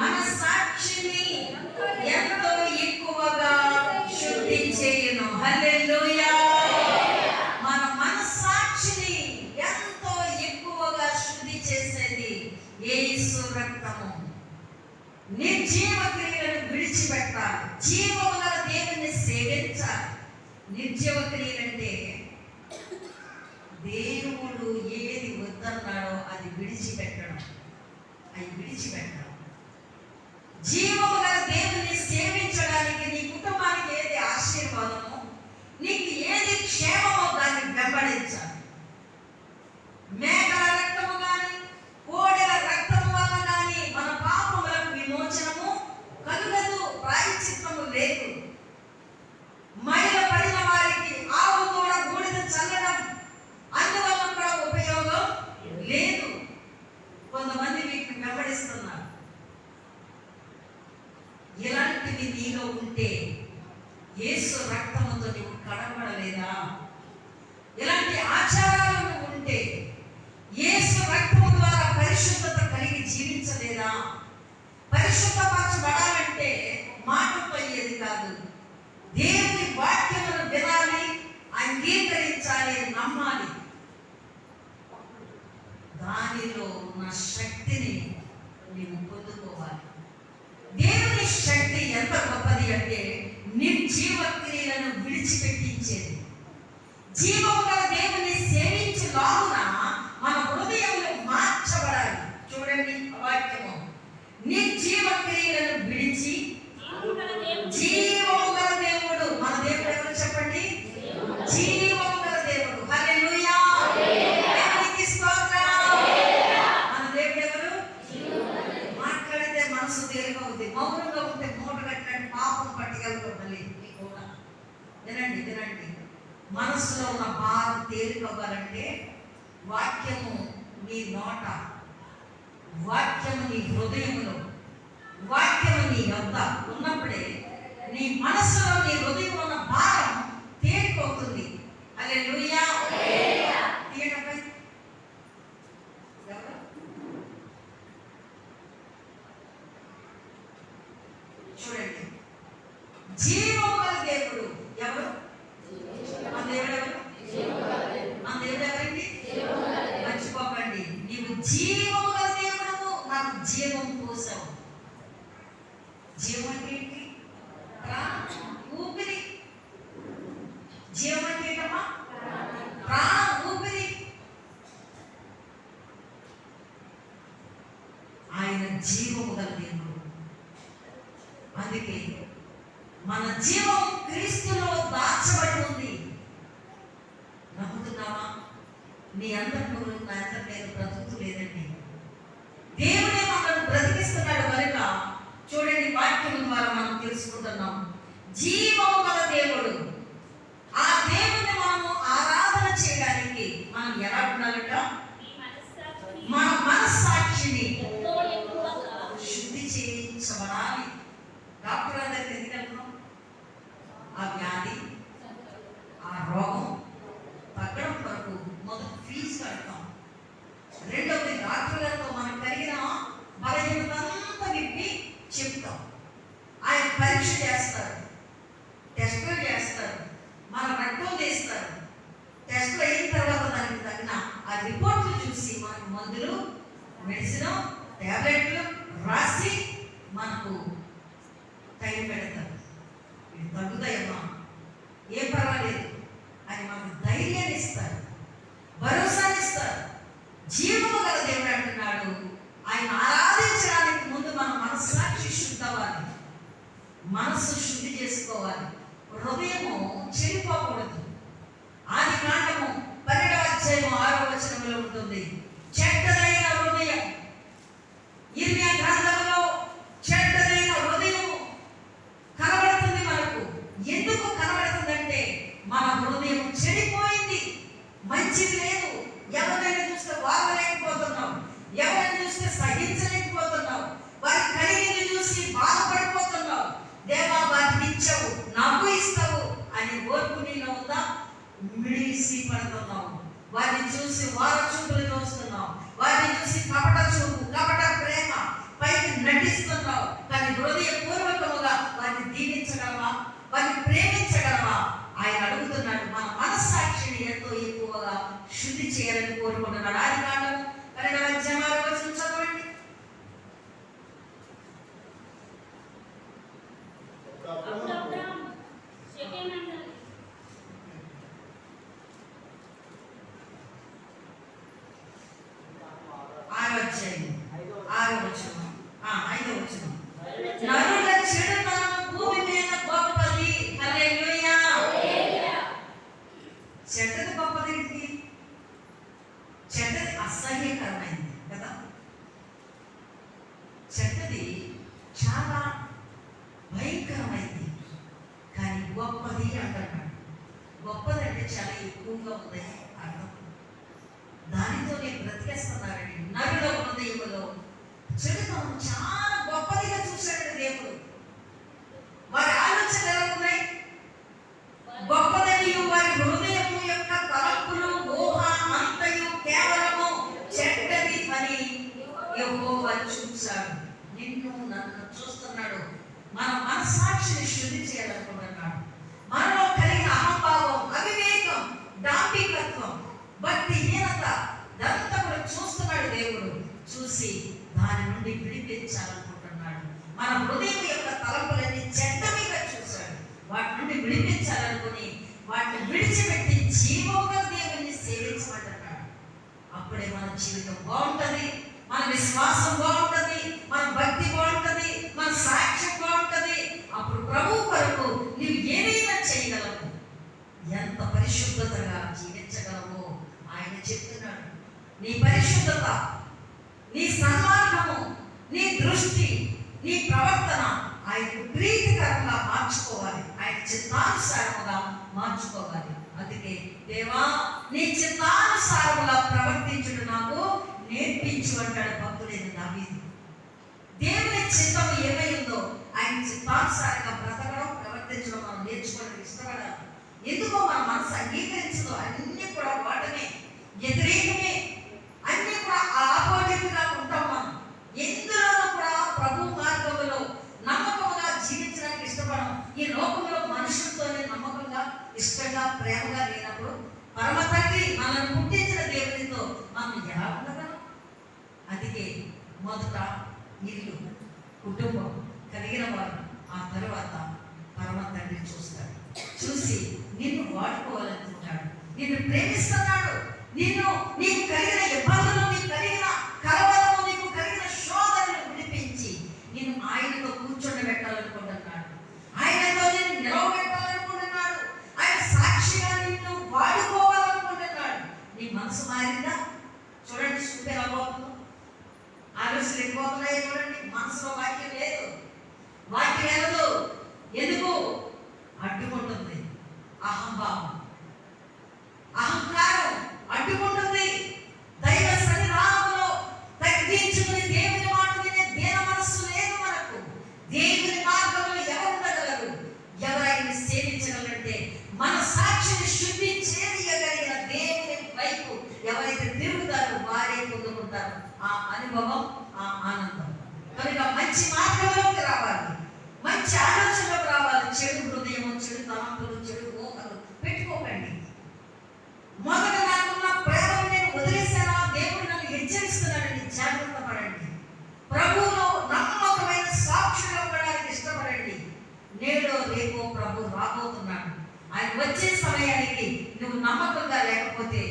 మన సాక్షిని ఎంతో ఎక్కువగా శుద్ధి చేయును. హల్లెలూయా. మన మనస్సాక్షిని ఎంతో ఎక్కువగా శుద్ధి చేసేది యేసు రక్తము. నిర్జీవ క్రియలను విడిచిపెట్టాలి, జీవము గల దేవుని సేవించాలి. నిర్జీవ క్రియలంటే దేవుడు ఏది వద్దన్నాడో అది విడిచిపెట్టడం, అవి విడిచిపెట్టడం. జీవము గల దేవుని సేవించడానికి నీ కుటుంబానికి ఏది ఆశీర్వాదమో, నీకు ఏది క్షేమమో దాన్ని వెంబడించాలి. మేకల రక్తము కానీ కోడెల రక్తము వల్ల కానీ మన పాపములకు విమోచనము కలుగదు, ప్రాయశ్చిత్తము లేదు. మైల పడిన వారికి ఆవు కూడా బూడిద చల్లడం, అందువల్ల కూడా ఉపయోగం లేదు. కొంతమంది వీటిని వెంబడిస్తున్నారు. ఇలాంటివి నీలో ఉంటే యేసు రక్తముతో నీవు కడపడలేదా? ఇలాంటి ఆచారాలు ఉంటే యేసు రక్తము ద్వారా పరిశుద్ధత కలిగి జీవించలేదా? పరిశుద్ధపరచబడాలంటే మాటతో అయ్యేది కాదు. దేవుని వాక్యమును వినాలి, అంగీకరించాలి, నమ్మాలి. దానిలో ఉన్న శక్తిని నీవు పొందుకోవాలి. దేవుని శక్తి ఎంత గొప్పది అంటే నిర్జీవ క్రియలను విడిచిపెట్టించేది. జీవము గల దేవుని సేవించు లాగున మన హృదయములు మార్చబడాలి. చూడండి వాక్యము, నిర్జీవ క్రియలను విడిచి జీవము గల దేవుడు. మన దేవుడు ఎవరు చెప్పండి? జీవము గల దేవుడు. హల్లెలూయా. దేవునికి స్తోత్రం. మన దేవుడు ఎవరు? మాట్లాడితే మనసు తేలికవుతుంది, మౌనంగా ఉంటే మూట కట్టండి, పాపం పట్టుకెళ్తాం. మళ్ళీ కూడా వినండి వినండి. మనసులో ఉన్న భారం తేలికవ్వాలంటే వాక్యము నీ నోట, వాక్యము నీ హృదయములో, వాక్యము నీ యొద్ద ఉన్నప్పుడే నీ మనసులో నీ హృదయంలో ఉన్న భారం తేలికవుతుంది. హల్లెలూయా. తీయటపై చూడండి, జీవము గల దేవుడు ఎవరు? మన దేవుడు ఎవరు? మన దేవుడు ఎవరండి? మర్చిపోకండి, నీవు జీవము గల దేవుడు, నాకు జీవం పోసావు. జీవం అంటే ఏంటి? ప్రాణం, ఊపిరి. జీవం అంటే ఏంటమ్మా? ప్రాణం, ఊపిరి. ఆయన జీవము గల దేవుడు. అందుకే మన జీవం క్రీస్తులో దాచబడి ఉంది. నమ్ముతున్నావా? నీ అందరి నువ్వు నా అందరి నేను బ్రతుకుతూ లేదండి. దేవుడే మనల్ని బ్రతికిస్తున్నాడు కనుక చూడండి, వాక్యం ద్వారా మనం తెలుసుకుంటున్నాం. జీవము గల దేవుడు, ఆ దేవుని మనము ఆరాధన చేయడానికి మనం ఎలా ఉండాలట? మన మనస్సాక్షిని శుద్ధి చేయించబడాలి. డాక్టర్ దగ్గరికి ఎందుకు వెళ్తున్నాం? ఆ వ్యాధి, ఆ రోగం తగ్గడం వరకు మొదటి ఫీజు కడతాం. రెండవది డాక్టర్ గారితో మనకు కలిగిన బలహీనతంతా విప్పి చెప్తాం. ఆయన పరీక్ష చేస్తారు, టెస్టులు చేస్తారు, మన రక్తం తీస్తారు. టెస్టులు అయిన తర్వాత దానికి తగిన ఆ రిపోర్ట్లు చూసి మనకు మందులు, మెడిసిన్, టాబ్లెట్లు రాసి మనకు టైం పెడతారు. ఇది తగ్గుతాయమ్మా, ఏం పర్వాలేదు అని మనకు ధైర్యాన్ని ఇస్తారు, భరోసాని ఇస్తారు. జీవము గల దేవుడు అంటున్నాడు, ఆయన ఆరాధించడానికి ముందు మన మనస్సాక్షి శుద్ధి అవ్వాలి, మనస్సు శుద్ధి చేసుకోవాలి, హృదయము చెడిపోకూడదు. ఆది కాండము 12వ అధ్యాయము 6వ వచనంలో ఉంటుంది, చెడ్డదైన హృదయం. ఇర్మియా గ్రంథంలో చెడ్డదైన హృదయము కనబడుతుంది మనకు. ఎందుకు కనబడుతుందంటే మన హృదయం చెడిపోయింది, మంచిది లేదు. ఎవరైనా చూస్తే వాగలేకపోతున్నాం, ఎవరైనా చూస్తే సహించలేకపోతున్నాం, వారి కలిగిని చూసి బాధపడిపోతున్నాం. దేవా వారికి ఇచ్చావు, నాకు ఇస్తావు అని ఓర్పు నీలో ఉందా? మిడిసి పడుతున్నావు. వారిని చూసి వార చూపులు చూస్తున్నావు, వారిని చూసి కపట చూపు, కపట ప్రేమ పైకి నటిస్తున్నావు. చేయాలని కోరుకుంటున్నాడు. ఆదికాండం 12వ చదవండి. అప్పుడు అబ్రాము షెకెము అంటారు. 5వ వచనం. నరుల చెడుతనం భూమి మీద గొప్పది. హల్లెలూయా. చెడ్డది గొప్పదేంటి? చెడ్డది అసహ్యకరమైంది కదా. చెడ్డది చాలా భయంకరమైంది, కానీ గొప్పది అంటున్నాడు. గొప్పదంటే చాలా ఎక్కువగా ఉంది అర్థం. దానితోనే బ్రతికేస్తున్నారండి. నరుల హృదయములో చెడుతనం చాలా గొప్పదిగా చూశాడు దేవుడు. వారి ఆలోచన ఎలా ఉన్నాయి? గొప్పదని వారి హృదయము యొక్క తలంపులు ఊహ అంతయు కేవలము చెడ్డది అని యెహోవా చూశాడు. నిన్ను నన్ను చూస్తున్నాడు. మన మనసాక్షిని శుద్ధి చేయాలనుకుంటున్నాడు. మనలో కలిగిన అహంభావం, అవివేకం, డాంబికత్వం, భక్తిహీనత ఇదంతా కూడా చూస్తున్నాడు దేవుడు. చూసి దాని నుండి విడిపించాలనుకుంటున్నాడు. మన హృదయం యొక్క తలంపులన్నీ చెడ్డవిగా చూశాడు. వాటి నుండి విడిపించాలనుకుని వాటిని విడిచిపెట్టి జీవముగా దేవుని సేవించమంటున్నాడు. అప్పుడే మన జీవితం బాగుంటుంది, మన విశ్వాసం బాగుంటుంది, మన భక్తి బాగుంటుంది, మన సాక్ష్యం బాగుంటుంది. అప్పుడు ప్రభు కొరకు నీవు ఏదైనా చేయగలవు. ఎంత పరిశుద్ధతగా జీవించగలవో ఆయన చెప్తున్నాడు. నీ పరిశుద్ధత, నీ సన్మార్గము, నీ దృష్టి, నీ ప్రవర్తన ఆయనకు ప్రీతికరంగా మార్చుకోవాలి. ఆయన చిత్తానుసారముగా మార్చుకోవాలి. అందుకే దేవా నీ చిత్తానుసారముగా ప్రవర్తించుడు నాకు నేర్పించు అంటాడు భక్తుడైన దావీదు. దేవుని చిత్తం ఏమై ఉందో ఆయన చిత్తానుసారంగా బ్రతకడం, ప్రవర్తించడం మనం నేర్చుకోవడం ఇష్టపడాలి. ఎందుకో మన మనసు అంగీకరించదు. అన్ని కూడా వాటమే, వ్యతిరేకమే, అన్ని కూడా ఆపోజిట్ గా ఉంటాం. మనం ఎందులోనూ కూడా ప్రభు మార్గంలో నమ్మకంగా జీవించడానికి ఇష్టపడం. ఈ లోకంలో మనుషులతోనే నమ్మకంగా, ఇష్టంగా, ప్రేమగా లేనప్పుడు పరమ తండ్రి మనల్ని పుట్టించిన దేవునితో మనం ఎలా ఉండగలం? అందుకే మొదట ఇల్లు, కుటుంబం కలిగిన వారు, ఆ తర్వాత పరమ తండ్రి చూస్తాడు. చూసి నిన్ను వాడుకోవాలనుకుంటాడు, నిన్ను ప్రేమిస్తున్నాడు. నీకు కలిగిన ఇబ్బందులు, నీకు కలిగిన కలవరము, నీకు కలిగిన శోధనను విడిపించి నిన్ను ఆయనతో కూర్చోబెట్టాలనుకుంటున్నాడు. ఆయనతో నిన్ను నిలవబెట్టాలనుకుంటున్నాడు. ఆయన సాక్షిగా నిన్ను వాడుకోవాలనుకుంటున్నాడు. నీ మనసు మారిందా? చూడండి, చూస్తే ఎలా పోతుందో. ఆలోచనలు వెళ్ళిపోతున్నాయి. చూడండి, మనసులో వాక్యం లేదు, వాక్యం వెళ్ళదు. ఎందుకు? అడ్డుకుంటుంది అహంభావం, అహంకారం అడ్డుకుంటుంది. దైవ సన్నిధానంలో తగ్గించుకుని దేవుని మాట వినే దీన మనస్సు లేదు మనకు. దేవుని మార్గంలో ఎవరు ఉండగలరు? ఎవరైనా సేవించగలంటే మన సాక్షిని శుద్ధి చేయగలిగిన దేవుని వైపు ఎవరైతే తిరుగుతారో వారే పొందుకుంటారు ఆ అనుభవం, ఆ ఆనందం. కనుక మంచి మార్గంలోకి రావాలి, మంచి ఆలోచనలోకి రావాలి. చెడు హృదయము, చెడు తలంపులు, చెడు ఊహలు పెట్టుకోకండి. మొదట నాకున్న ప్రేమను నేను వదిలేసానా? దేవుడు నన్ను హెచ్చరిస్తున్నాడని జాగ్రత్త పడండి. ప్రభువులో నమ్మకమైన సాక్షులు ఉండడానికి ఇష్టపడండి. నేడో రేపో ప్రభు రాబోతున్నాడు. ఆయన వచ్చే సమయానికి నువ్వు నమ్మకంగా లేకపోతే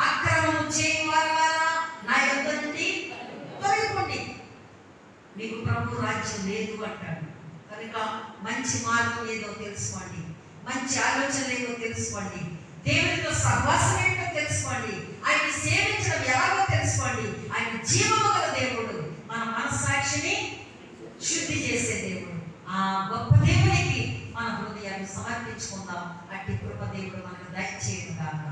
అక్రమము చేయవారా నా యొద్ద నుండి తొలగిపోండి, మీకు ప్రభు రాజ్యం లేదు అంటాడు. కనుక మంచి మార్గం ఏదో తెలుసుకోండి, మంచి ఆలోచన ఏదో తెలుసుకోండి, దేవునితో సహవాసం ఏంటో తెలుసుకోండి, ఆయన సేవించడం ఎలాగో తెలుసుకోండి. ఆయన జీవము గల దేవుడు, మన మనస్సాక్షిని శుద్ధి చేసే దేవుడు. ఆ గొప్ప దేవునికి మన హృదయాన్ని సమర్పించుకుందాం. అట్టి కృప దేవుడు మనకు దయచేయను గాక.